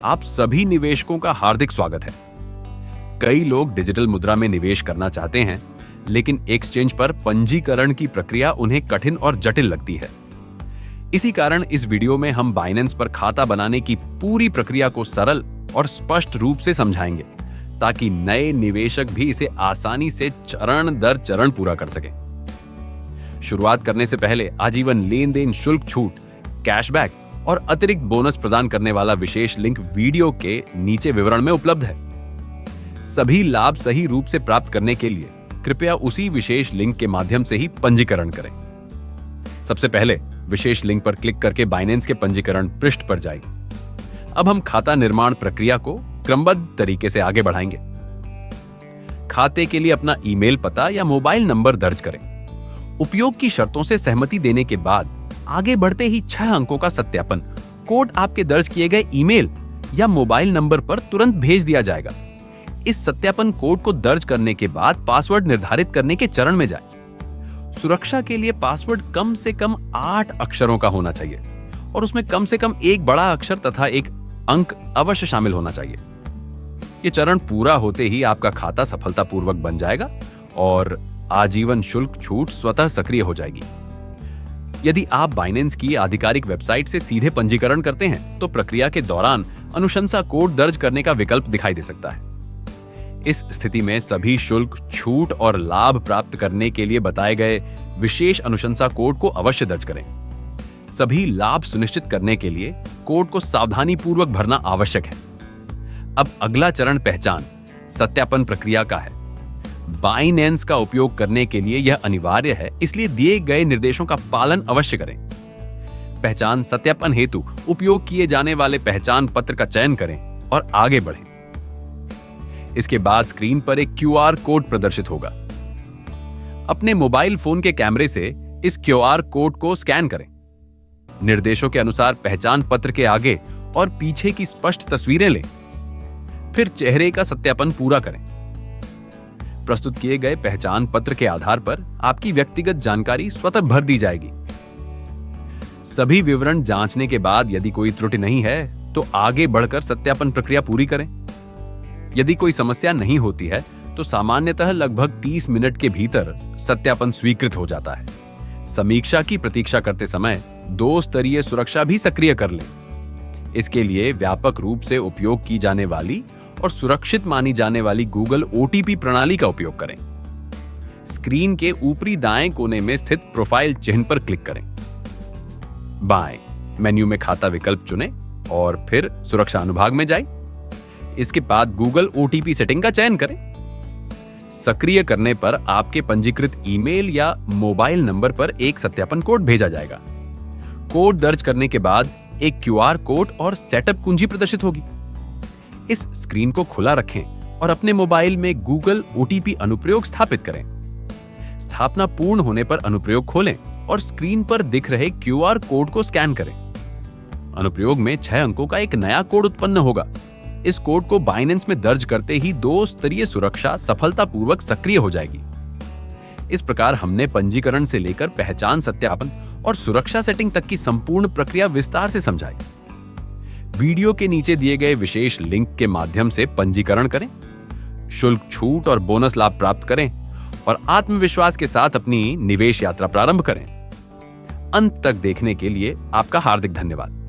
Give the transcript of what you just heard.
आप सभी निवेशकों का हार्दिक स्वागत है। कई लोग डिजिटल मुद्रा में निवेश करना चाहते हैं, लेकिन एक्सचेंज पर पंजीकरण की प्रक्रिया उन्हें कठिन और जटिल लगती है। इसी कारण इस वीडियो में हम बाइनेंस पर खाता बनाने की पूरी प्रक्रिया को सरल और स्पष्ट रूप से समझाएंगे, ताकि नए निवेशक भी इसे आसानी से चरण दर चरण पूरा कर सकें। शुरुआत करने से पहले आजीवन लेन देन शुल्क छूट, कैशबैक और अतिरिक्त बोनस प्रदान करने वाला विशेष लिंक वीडियो के नीचे विवरण में उपलब्ध है। सभी लाभ सही रूप से प्राप्त करने के लिए कृपया उसी विशेष लिंक के माध्यम से ही पंजीकरण करें। सबसे पहले विशेष लिंक पर क्लिक करके बाइनेंस के पंजीकरण पृष्ठ पर जाइए। अब हम खाता निर्माण प्रक्रिया को क्रमबद्ध तरीके से आगे बढ़ाएंगे। खाते के लिए अपना ईमेल पता या मोबाइल नंबर दर्ज करें। उपयोग की शर्तों से सहमति देने के बाद आगे बढ़ते ही 6 अंकों का सत्यापन कोड आपके दर्ज किए गए ईमेल या मोबाइल नंबर पर तुरंत भेज दिया जाएगा। इस सत्यापन कोड को दर्ज करने के बाद पासवर्ड निर्धारित करने के चरण में जाएं। सुरक्षा के लिए पासवर्ड कम से कम 8 अक्षरों का होना चाहिए और उसमें कम से कम एक बड़ा अक्षर तथा एक अंक अवश्य शामिल होना चाहिए। ये चरण पूरा होते ही आपका खाता सफलतापूर्वक बन जाएगा और आजीवन शुल्क छूट स्वतः सक्रिय हो जाएगी। यदि आप बाइनेंस की आधिकारिक वेबसाइट से सीधे पंजीकरण करते हैं, तो प्रक्रिया के दौरान अनुशंसा कोड दर्ज करने का विकल्प दिखाई दे सकता है। इस स्थिति में सभी शुल्क, छूट और लाभ प्राप्त करने के लिए बताए गए विशेष अनुशंसा कोड को अवश्य दर्ज करें। सभी लाभ सुनिश्चित करने के लिए कोड को सावधानीपूर्वक भरना आवश्यक है। अब अगला चरण पहचान सत्यापन प्रक्रिया का है। बाइनेंस का उपयोग करने के लिए यह अनिवार्य है, इसलिए दिए गए निर्देशों का पालन अवश्य करें। पहचान सत्यापन हेतु उपयोग किए जाने वाले पहचान पत्र का चयन करें और आगे बढ़ें। इसके बाद स्क्रीन पर एक QR कोड प्रदर्शित होगा। अपने मोबाइल फोन के कैमरे से इस QR कोड को स्कैन करें। निर्देशों के अनुसार पहचान पत्र के आगे और पीछे की स्पष्ट तस्वीरें लें। फिर चेहरे का सत्यापन पूरा करें। प्रस्तुत किए गए पहचान पत्र के आधार पर आपकी व्यक्तिगत जानकारी स्वतः भर दी जाएगी। सभी विवरण जांचने के बाद यदि कोई त्रुटि नहीं है, तो आगे बढ़कर सत्यापन प्रक्रिया पूरी करें। यदि कोई समस्या नहीं होती है, तो सामान्यतः लगभग 30 मिनट के भीतर सत्यापन स्वीकृत हो जाता है। समीक्षा की प्रतीक्षा करते समय 2 स्तरीय सुरक्षा भी सक्रिय कर लें। इसके लिए व्यापक रूप से उपयोग की जाने वाली और सुरक्षित मानी जाने वाली गूगल OTP प्रणाली का उपयोग करें। स्क्रीन के ऊपरी दाएं कोने में स्थित प्रोफाइल चिन्ह पर क्लिक करें। बाएं मेन्यू में खाता विकल्प चुनें और फिर सुरक्षा अनुभाग में जाएं। इसके बाद गूगल OTP सेटिंग का चयन करें। सक्रिय करने पर आपके पंजीकृत ईमेल या मोबाइल नंबर पर एक सत्यापन कोड भेजा जाएगा। कोड दर्ज करने के बाद एक QR कोड और सेटअप कुंजी प्रदर्शित होगी। इस स्क्रीन को खुला रखें और अपने मोबाइल में गूगल OTP अनुप्रयोग स्थापित करें। स्थापना पूर्ण होने पर अनुप्रयोग खोलें और स्क्रीन पर दिख रहे QR कोड को स्कैन करें। अनुप्रयोग में 6 अंकों का एक नया कोड उत्पन्न होगा। इस कोड को बाइनेंस में दर्ज करते ही 2 स्तरीय सुरक्षा सफलतापूर्वक सक्रिय हो जाएगी। इस प्रकार हमने पंजीकरण से लेकर पहचान सत्यापन और सुरक्षा सेटिंग तक की संपूर्ण प्रक्रिया विस्तार से समझाई। वीडियो के नीचे दिए गए विशेष लिंक के माध्यम से पंजीकरण करें, शुल्क छूट और बोनस लाभ प्राप्त करें और आत्मविश्वास के साथ अपनी निवेश यात्रा प्रारंभ करें। अंत तक देखने के लिए आपका हार्दिक धन्यवाद।